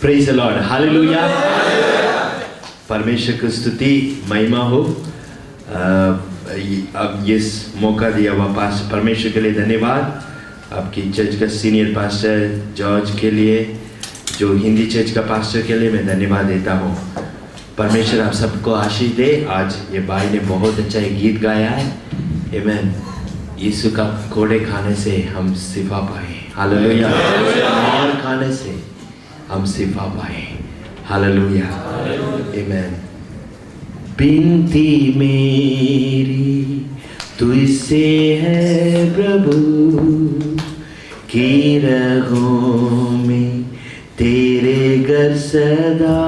Praise the Lord, hallelujah. परमेश्वर की स्तुति महिमा हो। अब इस मौका दिया हुआ पास्टर परमेश्वर के लिए धन्यवाद। आपकी चर्च का सीनियर पास्टर जॉर्ज के लिए, जो हिंदी चर्च का पास्टर के लिए मैं धन्यवाद देता हूँ। परमेश्वर आप सबको आशीष दे। आज ये भाई ने बहुत अच्छा एक गीत गाया है, आमीन। यीशु का कोड़े खाने से हम शिफा पाए, हालेलुया। और खाने से हम शिफा पाए, हालेलुया, आमीन। बिनती मेरी तुझसे है प्रभु, कि रहूं मैं तेरे घर सदा।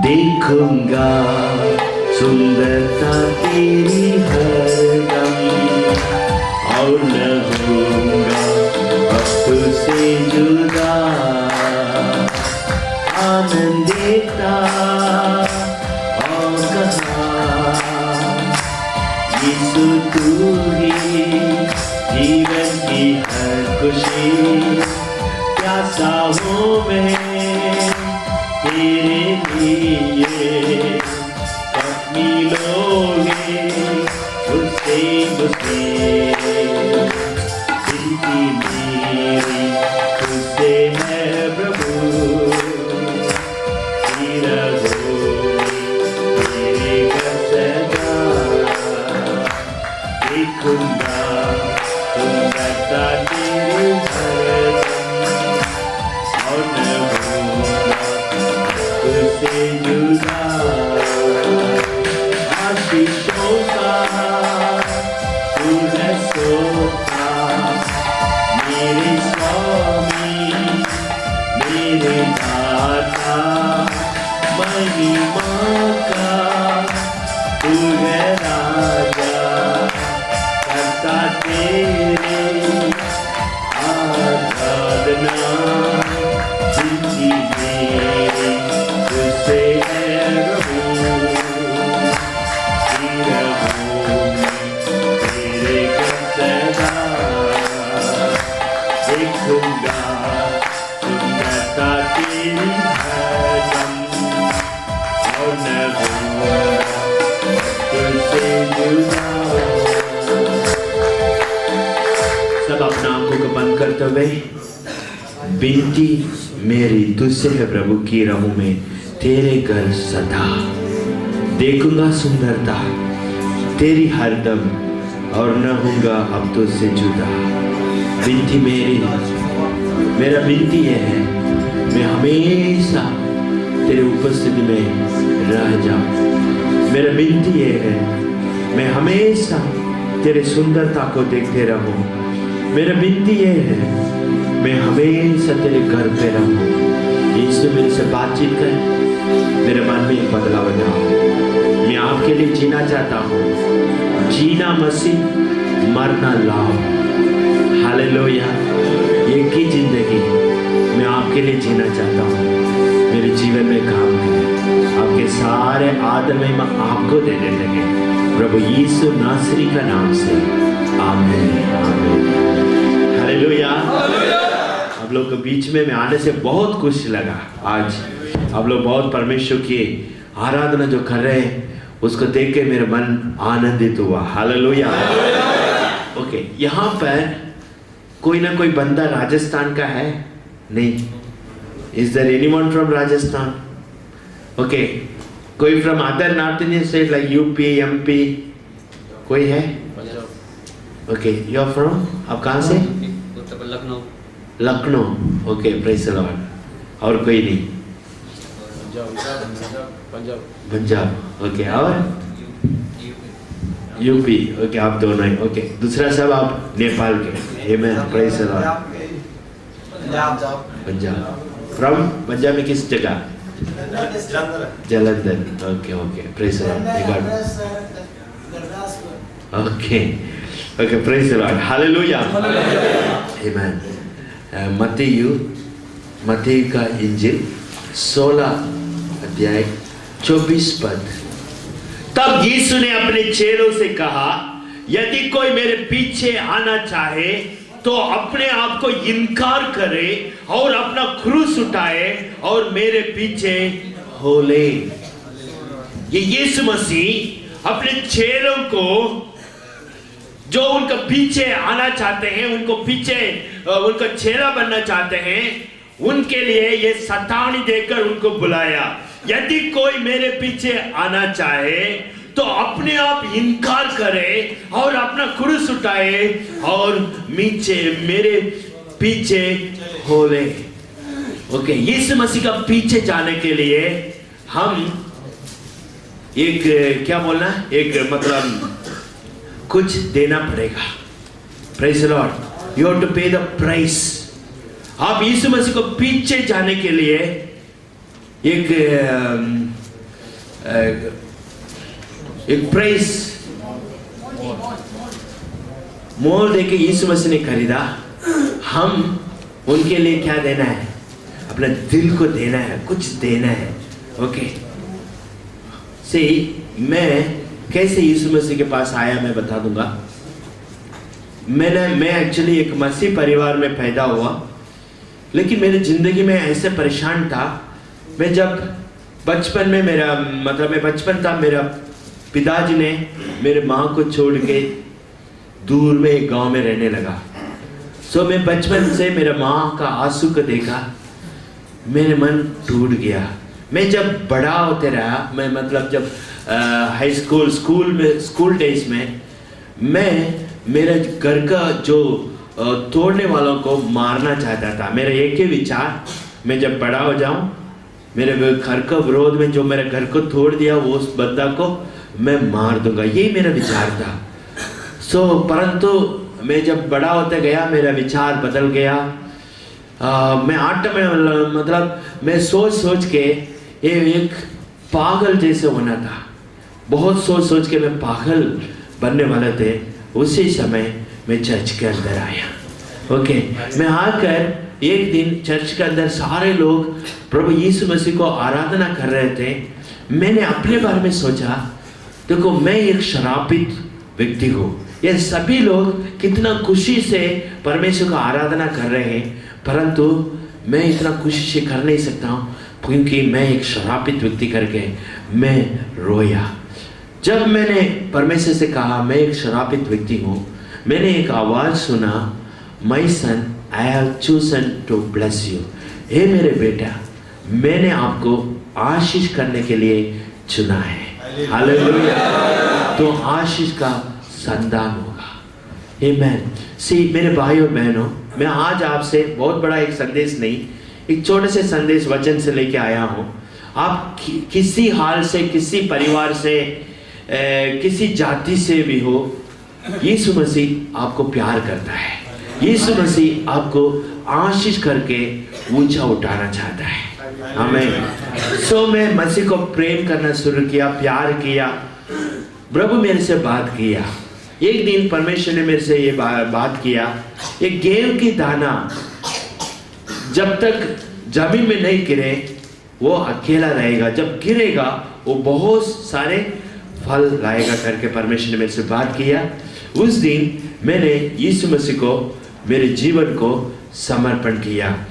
देखूंगा सुंदरता तेरी हरदम, और न होऊंगा अब तुझसे जुदा। आनंद देता और कहा, यीशु तू ही जीवन की हर खुशी। प्यासा हूँ मैं तेरे लिए, अपनी लोगे उससे बिनती मेरी तुझसे है प्रभु, तेरे घर सदा। देखूंगा सुंदरता तेरी हरदम, और न होऊंगा तुझसे जुदा। आशीषों का तू है सोता, मेरे स्वामी मेरे दाता। महिमा का तू है राजा, करता तेरे आराधना। जिंदगी मेरी तुझसे है प्रभु, तेरे घर सदा। देखूंगा सुंदरता तेरी हरदम, और न होऊंगा तुझसे जुदा। सब अपना आंखों को बंद करते हुए, बिनती मेरी तुझसे है प्रभु, की रहूं मैं तेरे घर सदा। देखूंगा सुंदरता तेरी हरदम, और न होऊंगा अब तुझसे जुदा। बिनती मेरी, मेरा बिनती ये है, मैं हमेशा तेरे उपस्थिति में रह जाऊं। मेरा बिनती ये है, मैं हमेशा तेरे सुंदरता को देखते रहूं। मेरा बिनती ये है, मैं हमेशा तेरे घर पे रहूं। यीशु मेरे से बातचीत कर, मेरे मन में एक बदलाव लाओ। मैं आपके लिए जीना चाहता हूँ, जीना मसीह, मरना लाओ, हालेलुया। एक ही जिंदगी मैं आपके लिए जीना चाहता हूँ। मेरे जीवन में काम करें, आपके सारे आदर में मैं आपको देने लगे, प्रभु यीशु नासरी का नाम से, आमीन, आमीन, हालेलुया। आप लोग के बीच में मैं आने से बहुत खुश लगा। आज आप लोग बहुत परमेश्वर की आराधना जो कर रहे हैं, उसको देख के मेरा मन आनंदित हुआ, हालेलुया। ओके, यहाँ पर कोई ना कोई बंदा राजस्थान का है? नहीं? Is there anyone from Rajasthan? Okay, कोई from other North Indian state like UP, MP, कोई है? ओके, यू आर फ्रॉम, आप कहाँ से? Lucknow. Lucknow, okay, praise the Lord. और कोई नहीं? पंजाब, ओके, और यूपी, ओके, आप दोनों ही, ओके। दूसरा सब आप नेपाल के, आमीन, praise the Lord. Punjab, from Punjab में किस जगह? Jalandhar, okay, okay, praise the Lord, okay, okay, praise the Lord, hallelujah, आमीन। मत्ती का इंजिल 16 अध्याय 24 पद। तब यीशु ने अपने चेलों से कहा, यदि कोई मेरे पीछे आना चाहे तो अपने आप को इनकार करे और अपना क्रूस उठाए और मेरे पीछे हो ले। ये यीशु मसीह अपने चेलों को जो उनका पीछे आना चाहते हैं, उनको पीछे उनका चेला बनना चाहते हैं, उनके लिए ये सतानी देकर उनको बुलाया। यदि कोई मेरे पीछे आना चाहे तो अपने आप इनकार करे और अपना क्रूस उठाए और मेरे पीछे हो ले। ओके, यीशु मसीह का पीछे जाने के लिए हम एक क्या बोलना, एक मतलब कुछ देना पड़ेगा। Praise the lord, you have to pay the price. आप यीशु मसीह को पीछे जाने के लिए एक प्राइस मोल देके यीशु मसीह ने खरीदा। हम उनके लिए क्या देना है? अपना दिल को देना है, कुछ देना है। ओके, मैं कैसे यीशु मसीह के पास आया मैं बता दूंगा। मैं एक्चुअली एक मसीह परिवार में पैदा हुआ, लेकिन मेरी जिंदगी में ऐसे परेशान था। मैं जब बचपन में मैं बचपन था, मेरा पिताजी ने मेरे माँ को छोड़ के दूर में एक गांव में रहने लगा। सो मैं बचपन से मेरा माँ का आंसू को देखा, मेरे मन टूट गया। मैं जब बड़ा होते रहा, मैं मतलब जब हाई स्कूल डेज में मैं मेरे घर का जो तोड़ने वालों को मारना चाहता था। मेरा एक ही विचार, मैं जब बड़ा हो जाऊं, मेरे घर का विरोध में जो मेरे घर को तोड़ दिया वो उस बंदा को मैं मार दूंगा, यही मेरा विचार था। परंतु मैं जब बड़ा होते गया मेरा विचार बदल गया। मैं सोच के एक पागल जैसे होना था। बहुत सोच के मैं पागल बनने वाले थे। उसी समय मैं चर्च के अंदर आया। ओके, मैं आकर एक दिन चर्च के अंदर सारे लोग प्रभु यीशु मसीह को आराधना कर रहे थे। मैंने अपने बारे में सोचा, देखो मैं एक शराबित व्यक्ति हूँ, ये सभी लोग कितना खुशी से परमेश्वर को आराधना कर रहे हैं, परंतु मैं इतना खुशी से कर नहीं सकता हूँ क्योंकि मैं एक शराबित व्यक्ति करके मैं रोया। जब मैंने परमेश्वर से कहा मैं एक शराबित व्यक्ति हूँ, मैंने एक आवाज सुना, my son I have chosen to bless you. हे मेरे बेटा, मैंने आपको आशीष करने के लिए चुना है। हालेलुया। तो आशीष का संदान होगा। आमीन। मेरे भाइयों बहनों, मैं आज आपसे बहुत बड़ा एक संदेश नहीं, एक छोटे से संदेश वचन से लेके आया हूँ। आप किसी हाल से, किसी परिवार से, किसी जाति से भी हो, यीशु मसीह आपको प्यार करता है। यीशु मसीह आपको आशीष करके ऊंचा उठाना चाहता है। आमीन। मैं मसीह को प्रेम करना शुरू किया, प्यार किया। प्रभु मेरे से बात किया। एक दिन परमेश्वर ने मेरे से ये बात किया, एक गेहूं की दाना जब तक जमीन में नहीं गिरे वो अकेला रहेगा, जब गिरेगा वो बहुत सारे फल लाएगा करके परमेश्वर ने मेरे से बात किया। उस दिन मैंने यीशु मसीह को मेरे जीवन को समर्पण किया।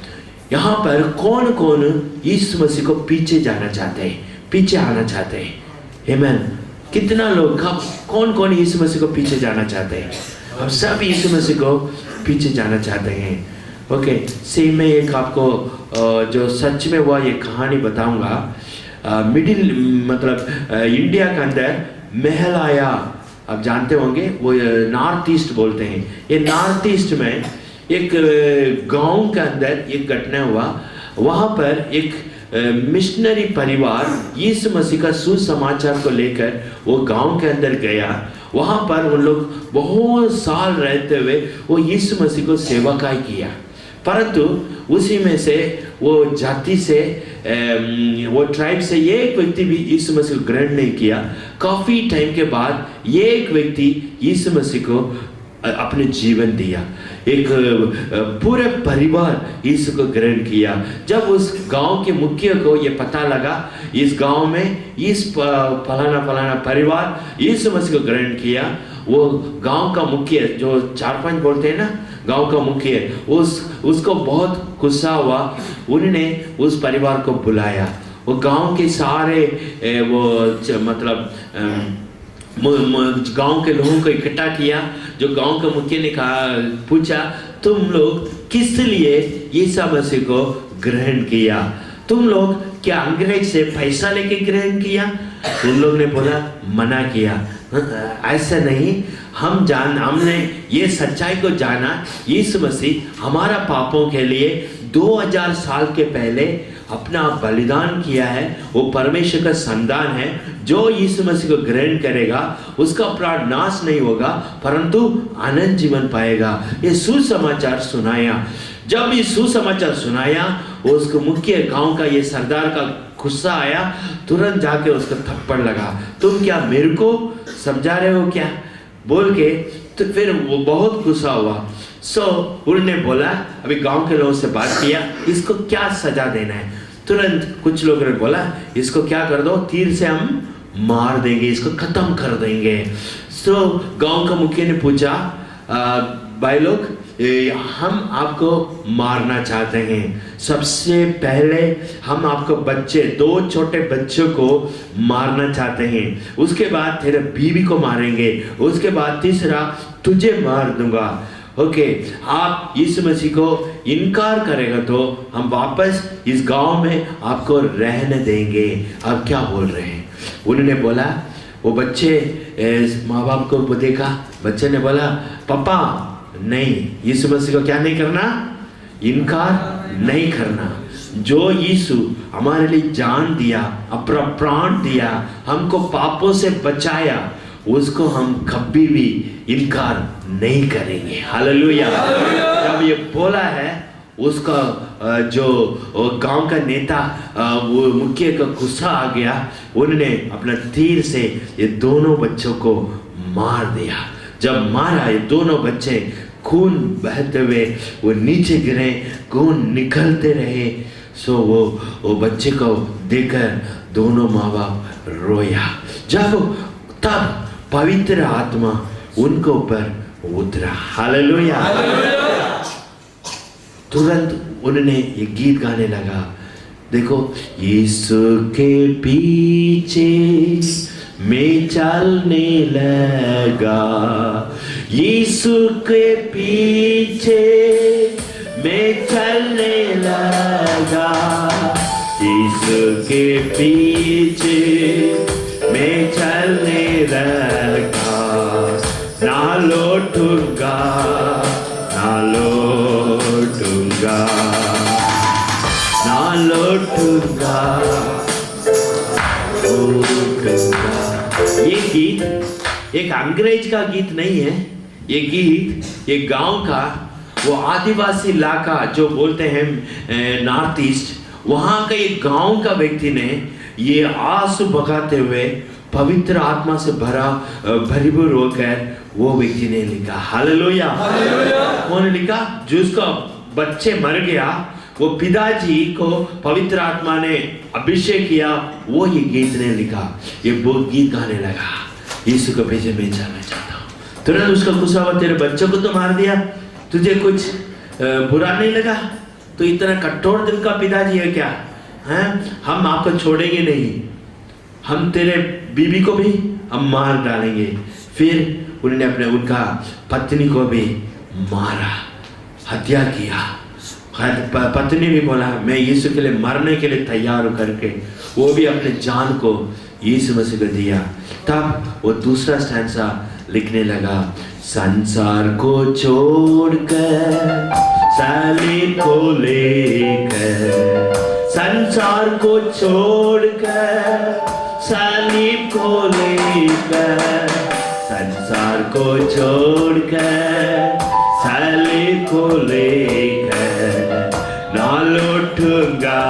यहाँ पर कौन कौन यीशु मसीह को पीछे जाना चाहते हैं, पीछे आना चाहते हैं? आमीन। कितना लोग, कौन कौन यीशु मसीह को पीछे जाना चाहते हैं? हम सब यीशु मसीह को पीछे जाना चाहते हैं। ओके, मैं एक आपको जो सच में हुआ ये कहानी बताऊंगा। मिडिल इंडिया के अंदर मेघालय, आप जानते होंगे, वो नॉर्थ ईस्ट बोलते हैं। ये नॉर्थ ईस्ट में एक गांव के अंदर एक घटना हुआ। वहाँ पर एक मिशनरी परिवार यीशु मसीह का सुसमाचार को लेकर वो गांव के अंदर गया। वहाँ पर उन लोग बहुत साल रहते हुए वो यीशु मसीह को सेवकाई किया, परंतु उसी में से वो जाति से, वो ट्राइब से एक व्यक्ति भी यीशु मसीह को ग्रहण नहीं किया। काफी टाइम के बाद ये एक व्यक्ति यीशु मसीह को अपने जीवन दिया। एक पूरे परिवार यीशु को ग्रहण किया। जब उस गांव के मुखिया को ये पता लगा इस गांव में इस फलाना परिवार यीशु मसीह को ग्रहण किया, वो गांव का मुखिया जो 4-5 बोलते हैं ना, गांव का मुखिया, उसको बहुत गुस्सा हुआ। उन्होंने उस परिवार को बुलाया, वो गांव के सारे मतलब गांव के लोगों को इकट्ठा किया। जो गांव के मुखिया ने कहा, पूछा, तुम लोग किस लिए यीशु मसीह को ग्रहण किया? तुम लोग क्या अंग्रेज से पैसा लेके ग्रहण किया? उन लोग ने बोला, मना किया, ऐसा नहीं, हमने ये सच्चाई को जाना, यीशु मसीह हमारा पापों के लिए 2000 साल के पहले अपना बलिदान किया है। वो परमेश्वर का संतान है। जो यीशु मसीह को ग्रहण करेगा उसका अपराध नाश नहीं होगा परंतु अनंत जीवन पाएगा। ये सुसमाचार सुनाया। जब ये सुसमाचार सुनाया, उसको मुख्य गांव का ये सरदार का गुस्सा आया, तुरंत जाके उसका थप्पड़ लगा। तुम क्या मेरे को समझा रहे हो क्या बोल के, तो फिर वो बहुत गुस्सा हुआ। उन्होंने बोला, अभी गांव के लोगों से बात किया, इसको क्या सजा देना है। तुरंत कुछ लोगों ने बोला, इसको क्या कर दो, तीर से हम मार देंगे, इसको खत्म कर देंगे। गांव का मुखिया ने पूछा, भाई लोग, हम आपको मारना चाहते हैं। सबसे पहले हम आपको बच्चे, 2 छोटे बच्चों को मारना चाहते हैं। उसके बाद तेरे बीवी को मारेंगे। उसके बाद तीसरा तुझे मार दूंगा। ओके, आप यीशु मसीह को इनकार करेगा तो हम वापस इस गांव में आपको रहने देंगे। आप क्या बोल रहे हैं? उन्होंने बोला, वो बच्चे माँ बाप को देखा। बच्चे ने बोला, पापा नहीं, यीशु मसीह को क्या नहीं करना, इनकार नहीं करना। जो यीशु हमारे लिए जान दिया, अपना प्राण दिया, हमको पापों से बचाया, उसको हम कभी भी इनकार नहीं करेंगे। हालेलुया। जब ये बोला है, उसका जो गांव का नेता, वो मुखिया का गुस्सा आ गया। उन्होंने अपना तीर से ये दोनों बच्चों को मार दिया। जब मारा, ये दोनों बच्चे खून बहते हुए वो नीचे गिरे, खून निकलते रहे। वो बच्चे को देखकर दोनों माँ बाप रोया। तब पवित्र आत्मा उनको ऊपर उतरा। हालेलुया। तुरंत उन्होंने ये गीत गाने लगा। देखो, यीशु के पीछे मैं चलने लगा, यीशु के पीछे मैं चलने लगा, यीशु के पीछे मैं चलने लगा, ना लौटूंगा, ना लौटूंगा, ना लौटूंगा, लौटूंगा। ये गीत एक अंग्रेज का गीत नहीं है। ये गीत ये गांव का, वो आदिवासी इलाका जो बोलते हैं नॉर्थ ईस्ट, वहां का एक गांव का व्यक्ति ने ये आंसू बगाते हुए पवित्र आत्मा से भरीभूत होकर वो व्यक्ति ने लिखा। हालेलुया। उन्होंने लिखा, जिसका बच्चे मर गया, वो पिताजी को पवित्र आत्मा ने अभिषेक किया, वो ये गीत ने लिखा। ये वो गीत गाने लगा, यीशु के पीछे मैं चलना चाहता हूँ। तुरंत उसका गुस्सा हुआ, तेरे बच्चों को तो मार दिया, तुझे कुछ बुरा नहीं लगा? तो इतना कठोर दिल का पिताजी है क्या? हैं? हम आपको छोड़ेंगे नहीं, हम तेरे बीबी को भी हम मार डालेंगे। फिर उन्होंने उनका पत्नी को भी मारा, हत्या किया। पत्नी भी बोला, मैं यीशु के लिए मरने के लिए तैयार हूं करके वो भी अपने जान को यीशु मसीह को दिया। तब वो दूसरा स्टैंजा लिखने लगा, संसार को छोड़कर सलीब को लेकर, संसार को छोड़कर सलीब को लेकर, संसार को छोड़कर सलीब को लेकर, ना लौटूंगा,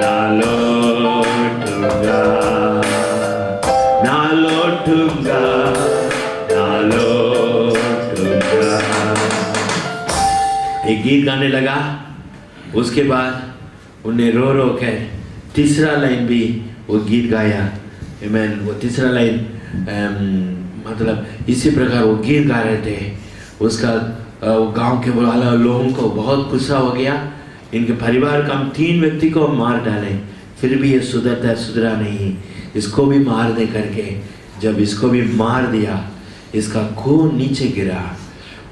ना लौटूंगा, ना लौटूंगा, ना लौटूंगा। एक गीत गाने लगा। उसके बाद उन्हें रो रो कर तीसरा लाइन भी वो गीत गाया। आमीन। वो तीसरा लाइन मतलब इसी प्रकार वो गीत गा रहे थे। उसका वो गांव के वाला लोगों को बहुत गुस्सा हो गया। इनके परिवार का हम 3 व्यक्ति को मार डाले, फिर भी ये सुधरा नहीं। इसको भी मार दे करके जब इसको भी मार दिया, इसका खून नीचे गिरा।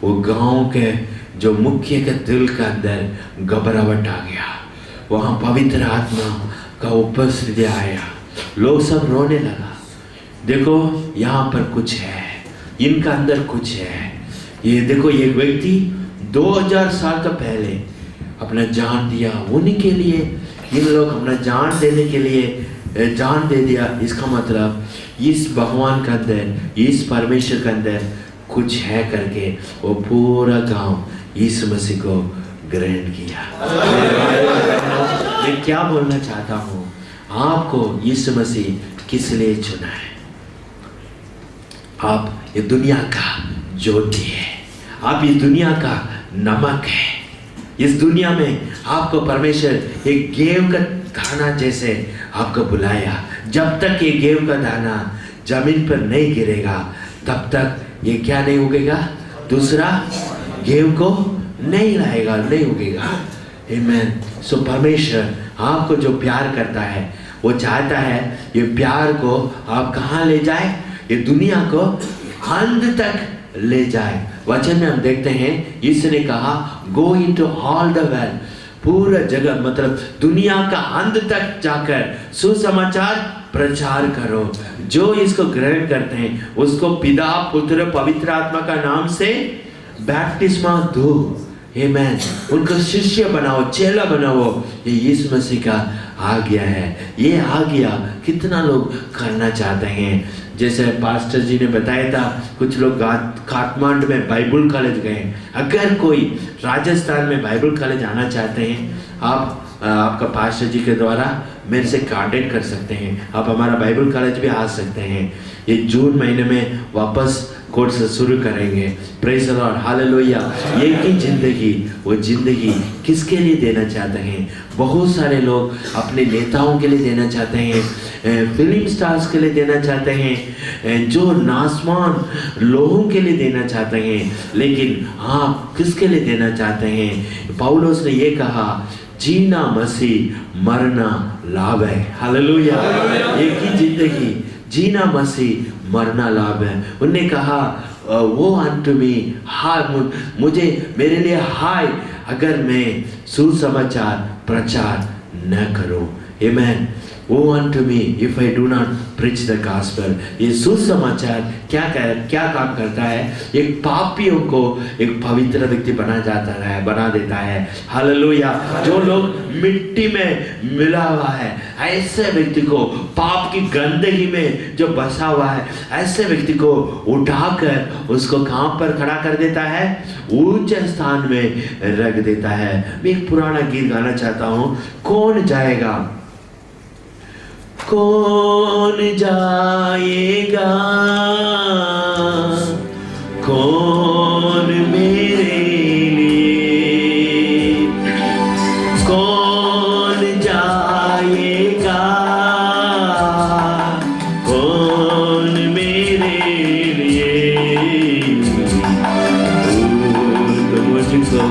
वो गांव के जो मुखिया के दिल के अंदर घबराहट आ गया। वहाँ पवित्र आत्मा का उपस्थिति आया, लोग सब रोने लगा। देखो यहाँ पर कुछ है, इनका अंदर कुछ है। ये देखो, ये व्यक्ति 2000 साल का पहले अपना जान दिया उन्हीं के लिए। इन लोग अपना जान देने के लिए जान दे दिया। इसका मतलब इस भगवान के अंदर, इस परमेश्वर के अंदर कुछ है करके वो पूरा गांव यीशु मसीह को ग्रहण किया। मैं क्या बोलना चाहता हूँ, आपको यीशु मसीह किस लिए चुना है? आप ये दुनिया का ज्योति है, आप इस दुनिया का नमक है। इस दुनिया में आपको परमेश्वर एक गेहूं का दाना जैसे आपको बुलाया। जब तक ये गेहूं का दाना जमीन पर नहीं गिरेगा तब तक ये क्या नहीं उगेगा, दूसरा गेहूं को नहीं लाएगा, नहीं उगेगा। आमीन। सो परमेश्वर आपको जो प्यार करता है वो चाहता है ये प्यार को आप कहाँ ले जाए, ये दुनिया को अंत तक ले जाए। वचन में हम देखते हैं यीशु ने कहा go into all the world, पूरा जगत मतलब दुनिया का अंत तक जाकर सुसमाचार प्रचार करो। जो इसको ग्रहण करते हैं उसको पिता पुत्र पवित्र आत्मा का नाम से बैप्टिस्मा दो। आमीन। उनको शिष्य बनाओ, चेला बनाओ। ये यीशु मसीह का आज्ञा है। ये आज्ञा कितना लोग करना चाहते हैं। जैसे पास्टर जी ने बताया था, कुछ लोग काठमांडू में बाइबल कॉलेज गए। अगर कोई राजस्थान में बाइबल कॉलेज आना चाहते हैं, आप आपका पास्टर जी के द्वारा मेरे से कांटेक्ट कर सकते हैं। आप हमारा बाइबल कॉलेज भी आ सकते हैं। ये जून महीने में वापस कोर्स शुरू करेंगे। Praise the Lord, hallelujah. एक ही जिंदगी, वो जिंदगी किसके लिए देना चाहते हैं? बहुत सारे लोग अपने नेताओं के लिए देना चाहते हैं, फिल्म स्टार्स के लिए देना चाहते हैं, जो नासमान लोगों के लिए देना चाहते हैं। लेकिन आप किसके लिए देना चाहते हैं? पौलुस ने ये कहा जीना मसीह, मरना लाभ है। हालेलुया। एक ही जिंदगी, जीना मसीह, मरना लाभ है। उन्होंने कहा वो unto me हाय, मुझे मेरे लिए हाय अगर मैं सुसमाचार प्रचार न करूं। आमेन। वो unto me if I do not preach the gospel। ये सुसमाचार क्या काम करता है? एक पापियों को एक पवित्र व्यक्ति बना देता है। हालेलुया। जो लोग मिट्टी में मिला हुआ है, ऐसे व्यक्ति को, पाप की गंदगी में जो बसा हुआ है, ऐसे व्यक्ति को उठाकर उसको कहां पर खड़ा कर देता है? ऊंचे स्थान में रख देता है। मैं एक पुराना गीत गाना चाहता हूं, कौन जाएगा, कौन जाएगा, कौन मेरे लिए, कौन जाएगा, कौन मेरे लिए, तो मुझको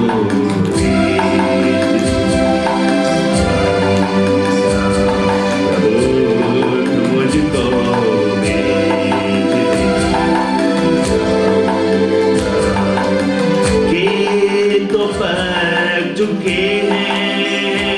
चुके हैं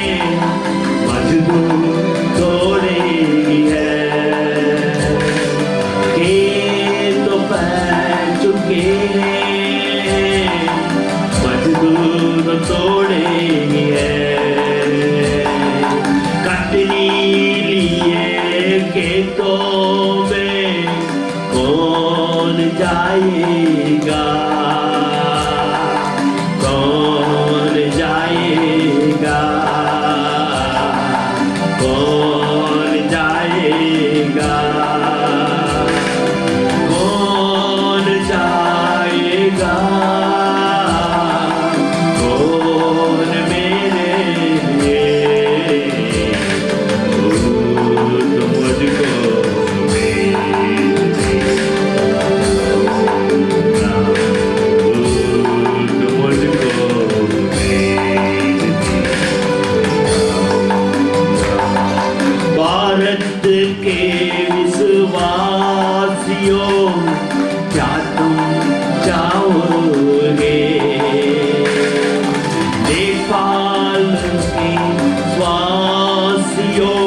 विश्वासियों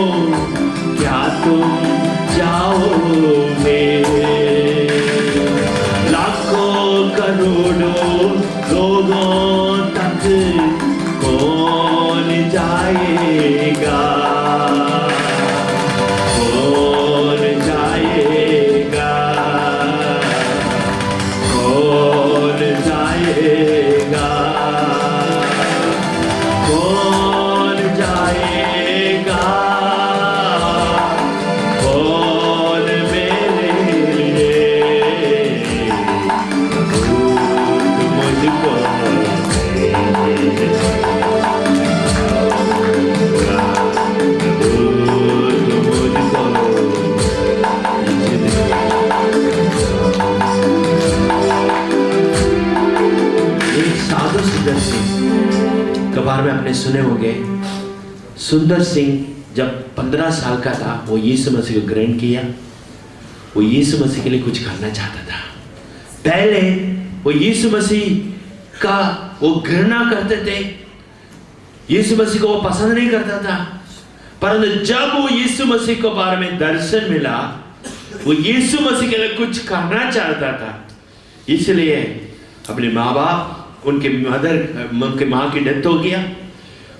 क्या तुम जाओगे? लाखों करोड़ों लोगों तक कौन जाएगा? कौन जाएगा? कौन जाएगा? कौन जाएगा? कौन मेरे लिए दूध मुझको सुंदर सिंह के बारे में आपने सुने होंगे। सुंदर सिंह जब 15 साल का था, वो यीशु मसीह को ग्रहण किया। वो यीशु मसीह के लिए कुछ करना चाहता था। पहले वो यीशु मसीह का वो घृणा करते थे, यीशु मसीह को वो पसंद नहीं करता था। परंतु जब वो यीशु मसीह के बारे में दर्शन मिला, वो यीशु मसीह के लिए कुछ करना चाहता था। इसलिए अपने माँ बाप, उनके माँ की डेथ हो गया,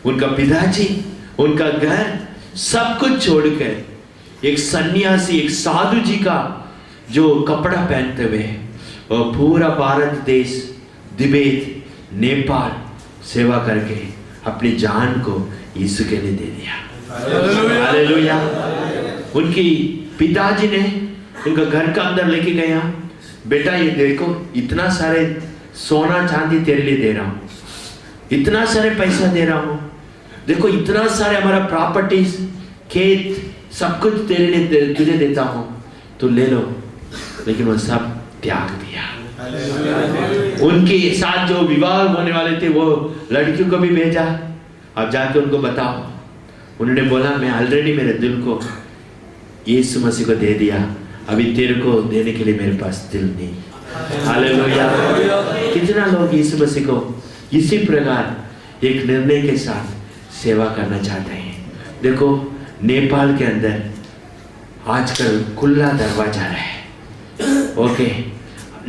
उनका पिताजी, उनका घर, सब कुछ छोड़कर एक सन्यासी, एक साधु जी का जो कपड़ा पहनते हुए और पूरा भारत देश, तिब्बत, नेपाल सेवा करके अपनी जान को यीशु के लिए दे दिया। हालेलुया। उनकी पिताजी ने उनका घर का अंदर लेके गया, बेटा ये देखो, इतना सारे सोना चांदी तेरे लिए दे रहा हूं, इतना सारे पैसा दे रहा हूं, देखो इतना सारे हमारा प्रॉपर्टीज, खेत, सब कुछ तेरे लिए तुझे देता हूं, तू ले लो। लेकिन वो सब त्याग दिया। उनके साथ जो विवाह होने वाले थे, वो लड़कियों को भी भेजा, अब जाके उनको बताओ। उन्होंने बोला मैं ऑलरेडी मेरे दिल को यीशु मसीह को दे दिया, अभी तेरे को देने के लिए मेरे पास दिल नहीं। हालेलुया। कितना लोग यीशु मसीह को इसी प्रकार एक निर्णय के साथ सेवा करना चाहते हैं। देखो नेपाल के अंदर आजकल खुला दरवाजा है। ओके,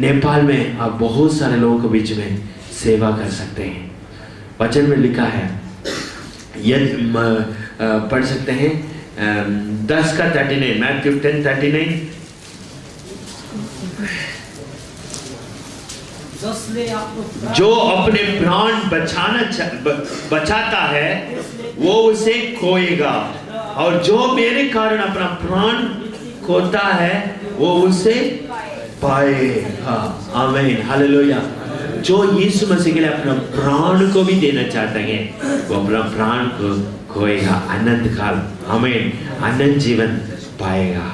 नेपाल में आप बहुत सारे लोगों के बीच में सेवा कर सकते हैं। वचन में लिखा है, यदि पढ़ सकते हैं 10:39, मैथ्यू 10:39। जो अपने प्राण बचाता है वो उसे खोएगा, और जो मेरे कारण अपना प्राण खोता है वो उसे पाएगा। आमीन, हालेलुया। जो यीशु मसीह के लिए अपना प्राण को भी देना चाहते हैं, वो अपना प्राण को खोएगा, अनंत काल, आमीन, अनंत जीवन पाएगा।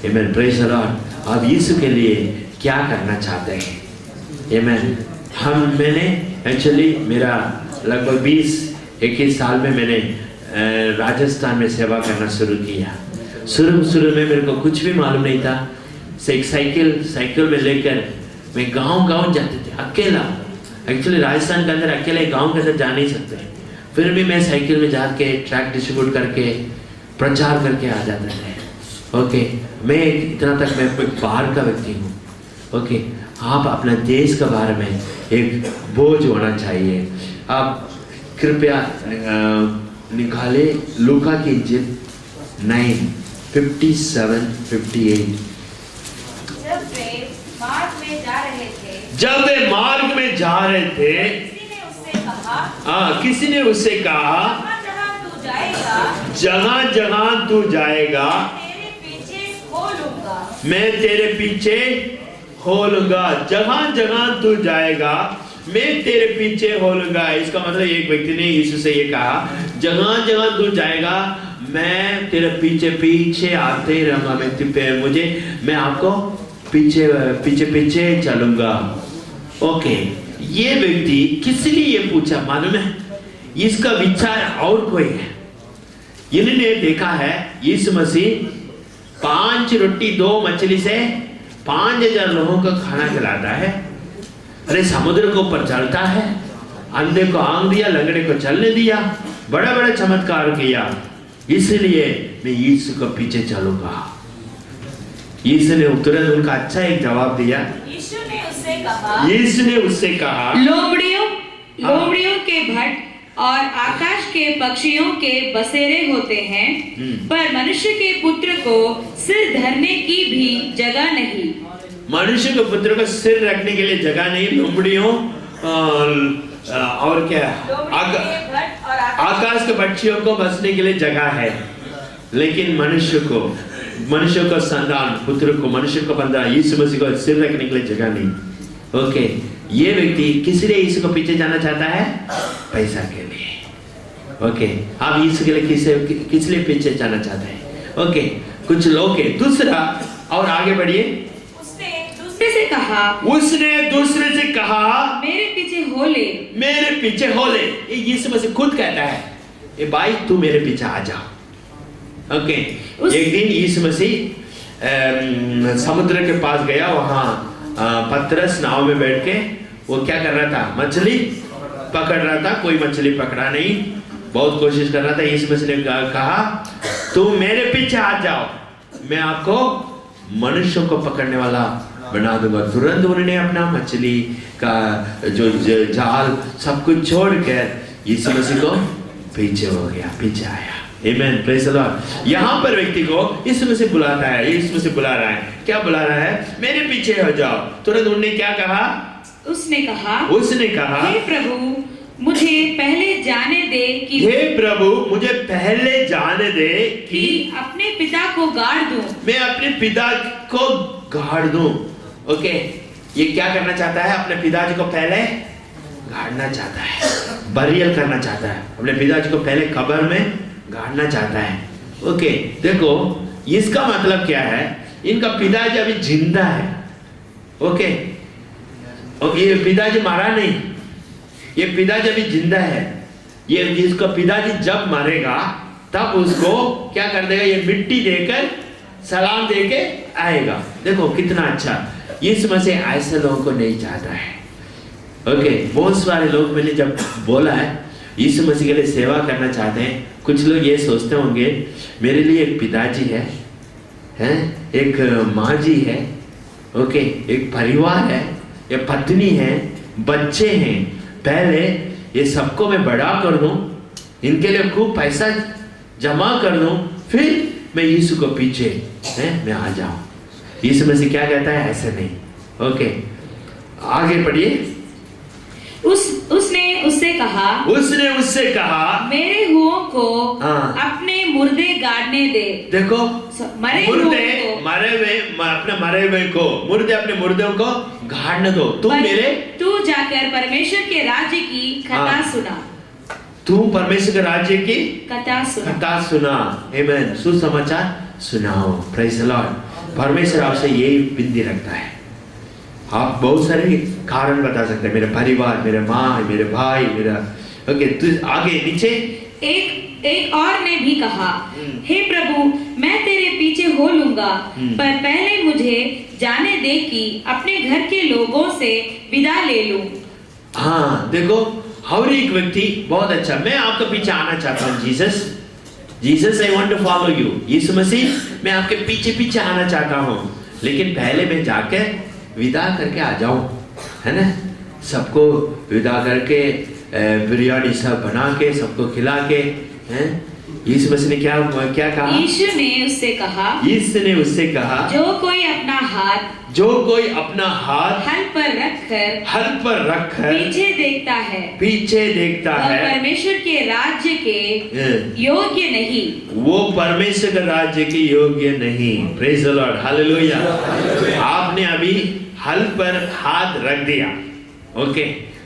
आमीन, प्रेज़ द लॉर्ड। आप यीशु के लिए क्या करना चाहते हैं? मैंने एक्चुअली मेरा लगभग 20-21 साल में मैंने राजस्थान में सेवा करना शुरू किया। शुरू में मेरे को कुछ भी मालूम नहीं था। एक साइकिल में लेकर मैं गांव जाते थे अकेला। एक्चुअली राजस्थान के अंदर अकेले गांव के अंदर जा नहीं सकते, फिर भी मैं साइकिल में जाके ट्रैक डिस्ट्रीब्यूट करके प्रचार करके आ जाते थे। ओके, मैं इतना तक मैं बाहर का व्यक्ति हूँ। ओके, आप अपना देश के बारे में एक बोझ होना चाहिए। आप कृपया निकाले लूका की इंजिल 9:57-58। जब वे मार्ग में जा रहे थे, किसी ने उससे कहा, जहाँ जहाँ तू जाएगा मैं तेरे पीछे हो लूंगा। जहाँ जहाँ तू जाएगा मैं तेरे पीछे हो लूंगा। इसका मतलब एक व्यक्ति ने यीशु से ये कहा, जहाँ जहाँ तू जाएगा मैं तेरे पीछे पीछे आते रहूंगा, मैं आपको पीछे चलूंगा। ओके, ये व्यक्ति किस लिए ये पूछा मालूम है? इसका विचार और कोई है। इन्होंने देखा है यीशु मसीह 5 रोटी 2 मछली से 5000 लोगों को खाना खिलाता है। अरे समुद्र को ऊपर चलता है, अंधे को आंख दिया, लंगड़े को चलने दिया, बड़ा बड़ा चमत्कार किया, इसलिए मैं यीशु के पीछे चलूंगा। यीशु ने तुरंत उनका अच्छा एक जवाब दिया। यीशु ने उससे कहा लोमड़ियों के भट्ट और आकाश के पक्षियों के बसेरे होते हैं, पर मनुष्य के पुत्र को सिर धरने की भी जगह नहीं। मनुष्य के पुत्र को सिर रखने के लिए जगह नहीं। लोमड़ियों और क्या, आकाश के पक्षियों को बसने के लिए जगह है, लेकिन मनुष्य को संतान पुत्र को, मनुष्य को बंदा यीशु मसीह को सिर रखने के लिए जगह नहीं। ओके, ये व्यक्ति किस लिए यीशु को पीछे जाना चाहता है? पैसा के लिए। ओके, आप यीशु के लिए किस लिए पीछे जाना चाहते हैं? ओके, कुछ लोग हैं। दूसरा, और आगे बढ़िए। उसने दूसरे से कहा मेरे पीछे हो ले। ये यीशु मसीह खुद कहता है, ए भाई तू मेरे पीछे आ जा। ओके, एक दिन यीशु मसीह समुद्र के पास गया, वहां पतरस नाव में बैठ के वो क्या कर रहा था? मछली पकड़ रहा था। कोई मछली पकड़ा नहीं, बहुत कोशिश कर रहा था। यीशु मसीह ने कहा तुम मेरे पीछे आ जाओ, मैं आपको मनुष्यों को पकड़ने वाला बना दूंगा। तुरंत उन्होंने अपना मछली का जो जाल सब कुछ छोड़कर यीशु मसीह को पीछे हो गया, पीछे आया। आमेन, प्रेज़ द लॉर्ड। यहाँ पर व्यक्ति को यीशु मसीह बुलाता है, यीशु मसीह बुला रहा है। क्या बुला रहा है? मेरे पीछे हो जाओ। तुरंत उन्होंने क्या कहा? उसने कहा हे प्रभु मुझे पहले जाने दे कि अपने पिता को गाड़ दूं। मैं अपने पिता को गाड़ दूं। ओके, ये क्या करना चाहता है? अपने पिताजी को पहले गाड़ना चाहता है, बरियल करना चाहता है। अपने पिताजी को पहले कब्र में गाड़ना चाहता है। ओके, देखो इसका मतलब क्या है? इनका पिताजी अभी जिंदा है। ओके, और ये पिताजी मारा नहीं, ये पिताजी अभी जिंदा है। ये इसका पिताजी जब मरेगा तब उसको क्या कर देगा? ये मिट्टी देकर सलाम देके आएगा। देखो कितना अच्छा। यीशु मसीह ऐसे लोगों को नहीं चाहता है। ओके, बहुत सारे लोग मैंने जब बोला है यीशु मसीह के लिए सेवा करना चाहते हैं, कुछ लोग ये सोचते होंगे मेरे लिए एक पिताजी है, एक माँ जी है, ओके, एक परिवार है, एक पत्नी है, बच्चे हैं, पहले ये सबको मैं बड़ा कर दूं, इनके लिए खूब पैसा जमा कर दूं, फिर मैं यीशु को पीछे मैं आ जाऊं। यीशु मसीह क्या कहता है? ऐसे नहीं। ओके, आगे पढ़िए। उसने उससे कहा मेरे हुओं को अपने मुर्दे गाड़ने दे। देखो, अपने मरे को अपने मुर्दों को गाड़ने दो। तू जाकर परमेश्वर के राज्य की कथा सुना। तू परमेश्वर के राज्य की कथा सुना। आमेन, सुसमाचार सुनाओ। Praise the Lord. परमेश्वर आपसे यही विनती रखता है। आप बहुत सारे कारण बता सकते हैं, मेरे परिवार, मेरे माँ, मेरे भाई, मेरा। ओके, तो आगे नीचे एक और ने भी कहा हे प्रभु मैं तेरे पीछे हो लूंगा, पर पहले मुझे जाने दे कि अपने घर के लोगों से विदा ले लूं। हाँ, देखो हर एक व्यक्ति बहुत अच्छा, मैं आपके पीछे आना चाहता हूँ। Jesus I want to follow you. यीशु मसीह मैं आपके पीछे आना चाहता हूँ, लेकिन पहले मैं जाकर विदा करके आ जाऊं, है ना? सबको विदा करके बिरयानी सब बना के सबको खिला के, हैं? यीशु मसीह ने क्या कहा? यीशु ने उससे कहा जो कोई अपना हाथ हल पर रखकर पीछे देखता है परमेश्वर के राज्य के योग्य नहीं। वो परमेश्वर के राज्य के योग्य नहीं। Praise the Lord, hallelujah. आपने अभी हल पर हाथ रख दिया। ओके,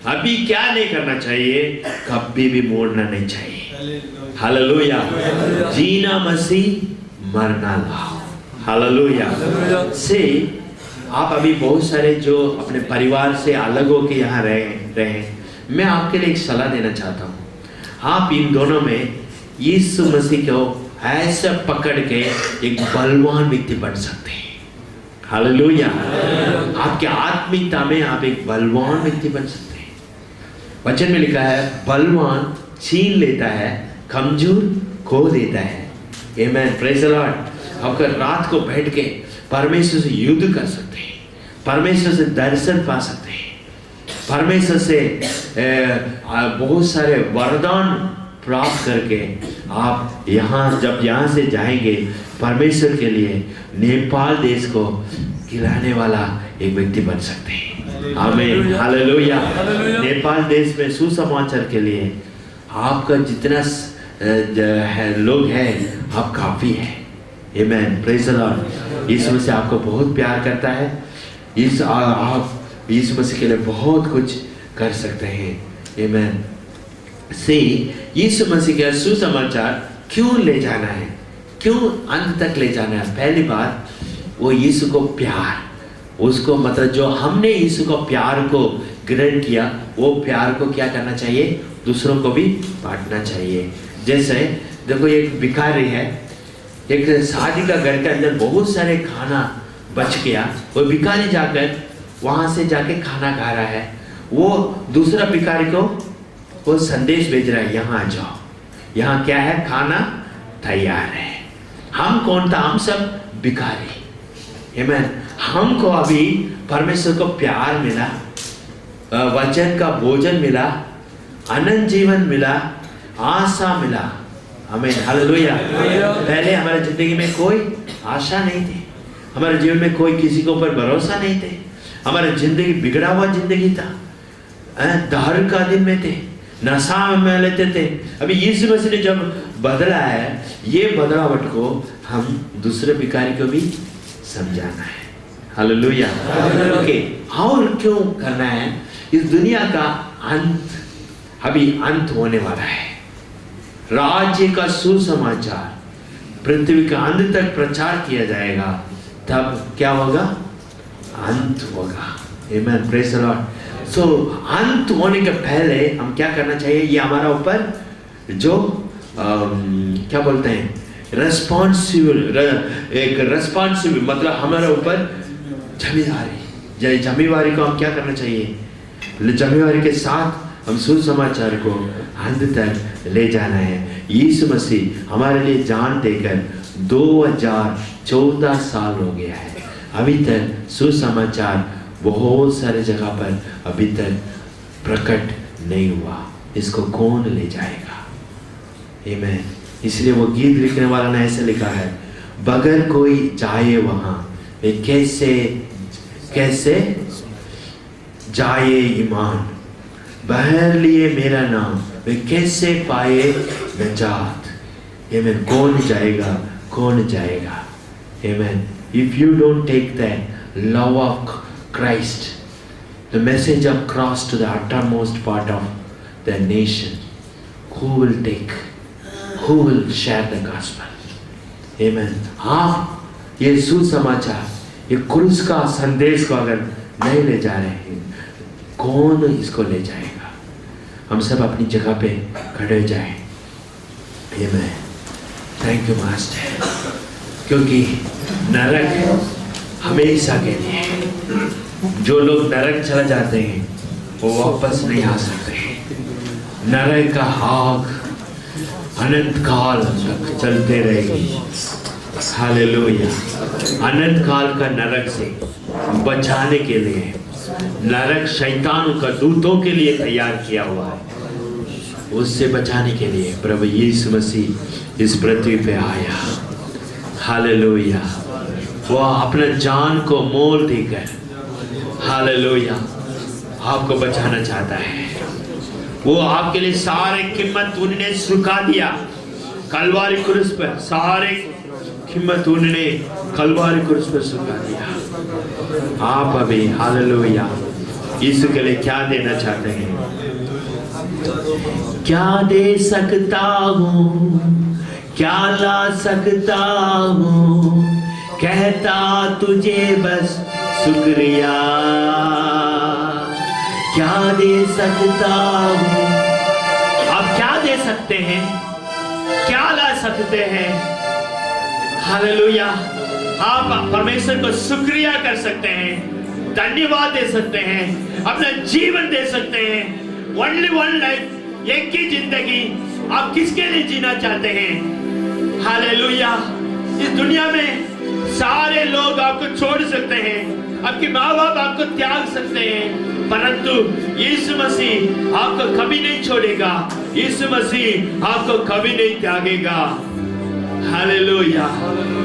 अभी क्या नहीं करना चाहिए? कभी भी मोड़ना नहीं चाहिए। हालेलुया। जीना मसीह, मरना लाओ। हालेलुया। से आप अभी बहुत सारे जो अपने परिवार से अलग होके यहाँ रहे, मैं आपके लिए एक सलाह देना चाहता हूँ। आप इन दोनों में यीशु मसीह को ऐसे पकड़ के एक बलवान व्यक्ति बन सकते हैं। हालेलुया। आपके आत्मिकता में आप एक बलवान व्यक्ति बन सकते हैं। वचन में लिखा है बलवान छीन लेता है कमजोर खो देता है। आमेन, प्रेज द लॉर्ड। आपका रात को बैठ के परमेश्वर से युद्ध कर सकते हैं, परमेश्वर से दर्शन पा सकते हैं, परमेश्वर से बहुत सारे वरदान प्राप्त करके आप जब यहाँ से जाएंगे परमेश्वर के लिए नेपाल देश को खिलाने वाला एक व्यक्ति बन सकते हैं। आमीन, हालेलुया। नेपाल देश में सुसमाचार के लिए आपका जितना लोग हैं आप काफी है। आमीन, प्रेज द लॉर्ड। यीशु मसीह आपको बहुत प्यार करता है। आप यीशु मसीह के लिए बहुत कुछ कर सकते हैं। आमीन। यीशु मसीह का सुसमाचार क्यों ले जाना है, क्यों अंत तक ले जाना है? पहली बात वो यीशु को प्यार, उसको मतलब जो हमने यीशु को प्यार को ग्रहण किया वो प्यार को क्या करना चाहिए? दूसरों को भी बांटना चाहिए। जैसे देखो एक भिखारी है, एक शादी का घर के अंदर बहुत सारे खाना बच गया, वो भिखारी जाकर वहां से जाके खाना खा रहा है। वो दूसरा भिखारी को वो संदेश भेज रहा है, यहाँ आ जाओ, यहाँ क्या है? खाना तैयार है। हम कौन था? हम सब भिखारी। आमीन। हमको अभी परमेश्वर को प्यार मिला, वचन का भोजन मिला, अनंत जीवन मिला, आशा मिला। आमीन, हालेलुया। पहले हमारे जिंदगी में कोई आशा नहीं थी, हमारे जीवन में कोई किसी के ऊपर भरोसा नहीं थे, हमारी जिंदगी बिगड़ा हुआ जिंदगी था, दारू का दिन में थे, नशा में लेते थे। अभी यीशु मसीह ने जब बदला है, ये बदलावट को हम दूसरे भिखारी को भी समझाना है। हालेलुया। ओके, और क्यों करना है? इस दुनिया का अंत अभी अंत होने वाला है। राज्य का सुसमाचार पृथ्वी का अंत तक प्रचार किया जाएगा, तब क्या होगा? अंत होगा। आमीन, प्रेज द लॉर्ड। सो अंत होने के पहले हम क्या करना चाहिए? ये हमारा ऊपर जो क्या बोलते हैं रेस्पॉन्सिबल, एक रेस्पॉन्सिबल मतलब हमारे ऊपर जिम्मेदारी, जिम्मेवारी को हम क्या करना चाहिए? जिम्मेवारी के साथ हम सुसमाचार को अंत तक ले जाना है। यीशु मसीह हमारे लिए जान देकर 2014 साल हो गया है, अभी तक सुसमाचार बहुत सारे जगह पर अभी तक प्रकट नहीं हुआ। इसको कौन ले जाएगा? आमीन। इसलिए वो गीत लिखने वाला ने ऐसे लिखा है, बगैर कोई जाए वहां वे कैसे कैसे जाए ईमान, बहर लिए मेरा नाम वे कैसे पाए नजात। आमीन। कौन जाएगा? कौन जाएगा? आमीन। If you don't take the love of Christ, the message of cross to the uttermost part of the nation, who will take, who will share the gospel? Amen. आप ये सुसमाचार, ये क्रूस का संदेश को अगर नहीं ले जा रहे हैं, कौन इसको ले जाएगा? हम सब अपनी जगह पे खड़े हो जाएं। Amen. Thank you मास्टर, क्योंकि नरक हमेशा के लिए, जो लोग नरक चले जाते हैं वो वापस नहीं आ सकते। नरक का आग अनंत काल तक चलते रहेगी। हालेलुया। अनंत काल का नरक से बचाने के लिए नरक शैतानों का दूतों के लिए तैयार किया हुआ है। उससे बचाने के लिए प्रभु यीशु मसीह इस पृथ्वी पे आया। हालेलुया। वो अपना जान को मोल देकर, हालेलुया, आपको बचाना चाहता है। वो आपके लिए सारे कीमत उन्होंने चुका दिया कलवारी क्रूस पर, सारे कीमत उन्होंने कलवारी क्रूस पर चुका दिया। आप अभी हालेलुया यीशु के लिए क्या देना चाहते हैं? क्या दे सकता हूँ, क्या ला सकता हूँ, कहता तुझे बस शुक्रिया। क्या दे सकता हूँ? आप क्या दे सकते हैं? क्या ला सकते हैं? हालेलुया। आप परमेश्वर को शुक्रिया कर सकते हैं, धन्यवाद दे सकते हैं, अपना जीवन दे सकते हैं। ओनली वन लाइफ, एक ही जिंदगी, आप किसके लिए जीना चाहते हैं? हालेलुया। इस दुनिया में सारे लोग आपको छोड़ सकते हैं, आपके माँ बाप आपको त्याग सकते हैं, परंतु यीशु मसीह आपको कभी नहीं छोड़ेगा, यीशु मसीह आपको कभी नहीं त्यागेगा। हालेलुया।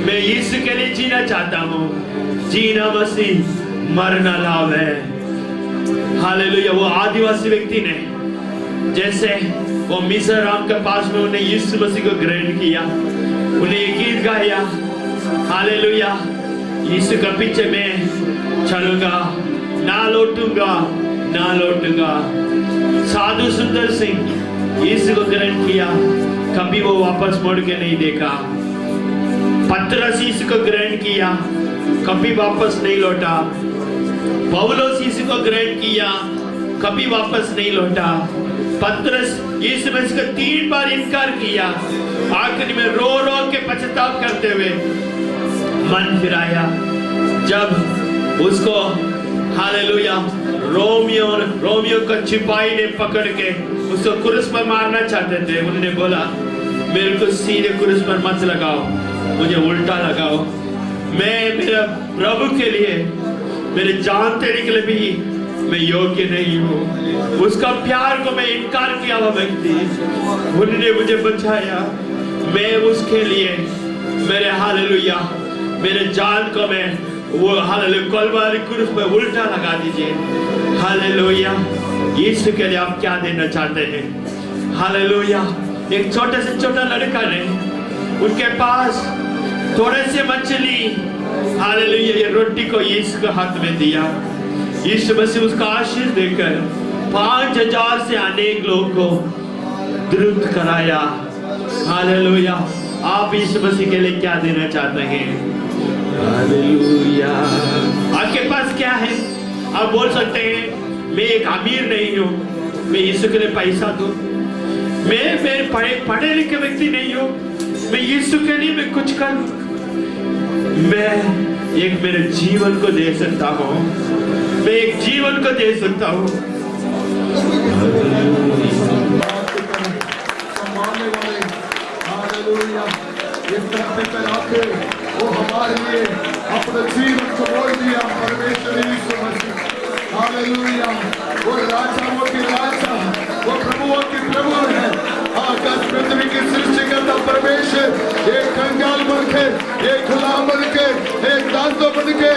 मैं यीशु के लिए जीना चाहता हूँ। जीना मसीह, मरना लाभ है। हालेलुया। वो आदिवासी व्यक्ति ने जैसे वो मिज़राम के पास में उन्हें यीशु मसीह को ग्रहण किया, उन्हें ये गीत गाया, हालेलुया, यीशु के पीछे मैं चलूंगा, ना लौटूंगा, ना लौटूंगा। साधु सुंदर सिंह यीशु को ग्रहण किया, कभी वो वापस मुड़ के नहीं देखा। पतरस यीशु को ग्रहण किया, कभी वापस नहीं लौटा। पौलुस यीशु को ग्रहण किया, कभी वापस नहीं लौटा। पतरस यीशु मसीह का 3 बार इनकार किया, आखिर में रो रो के पछतावा करते हुए मन फिराया। जब उसको हालेलुया रोमियो का सिपाही ने पकड़ के उसको क्रूस पर मारना चाहते थे, उन्होंने बोला मेरे को सीधे क्रूस पर मत लगाओ, मुझे उल्टा लगाओ। मैं मेरे प्रभु के लिए, मेरे जान देने के लिए भी मैं योग्य नहीं हूँ। उसका प्यार को मैं इनकार किया हुआ व्यक्ति, उन्होंने मुझे बचाया। मैं उसके लिए मेरे हालेलुया, मेरे जान को मैं वो हालेलुया कलवारी क्रूस पे उल्टा लगा दीजिए। हालेलुया। यीशु के लिए आप क्या देना चाहते हैं? हालेलुया। एक छोटे से छोटा लड़का ने, उनके पास थोड़े से मछली, हालेलुया, ये रोटी को यीशु के हाथ में दिया। यीशु मसीह उसका आशीष देकर 5000 से अनेक लोगों को द्रुत कराया। हालेलुया। आप यीशु मसीह के लिए क्या देना चाहते हैं? हालेलुया। आपके पास क्या है? आप बोल सकते हैं मैं एक अमीर नहीं हूँ, मैं यीशु के लिए पैसा दूं। मैं पढ़े लिखे व्यक्ति नहीं हूँ, मैं यीशु के लिए मैं कुछ करूं। मैं एक मेरे जीवन को दे सकता हूँ, मैं एक जीवन को दे सकता हूँ। वो हमारे लिए अपने जीवन को बोल दिया परमेश्वर यीशु मसीह। हालेलुया। वो राजाओं की राजा, वो प्रभुओं की प्रभु है। आकाश पृथ्वी की सृष्टि करता परमेश्वर एक कंगाल बन के, एक गुलाम बन के, एक दासो बन के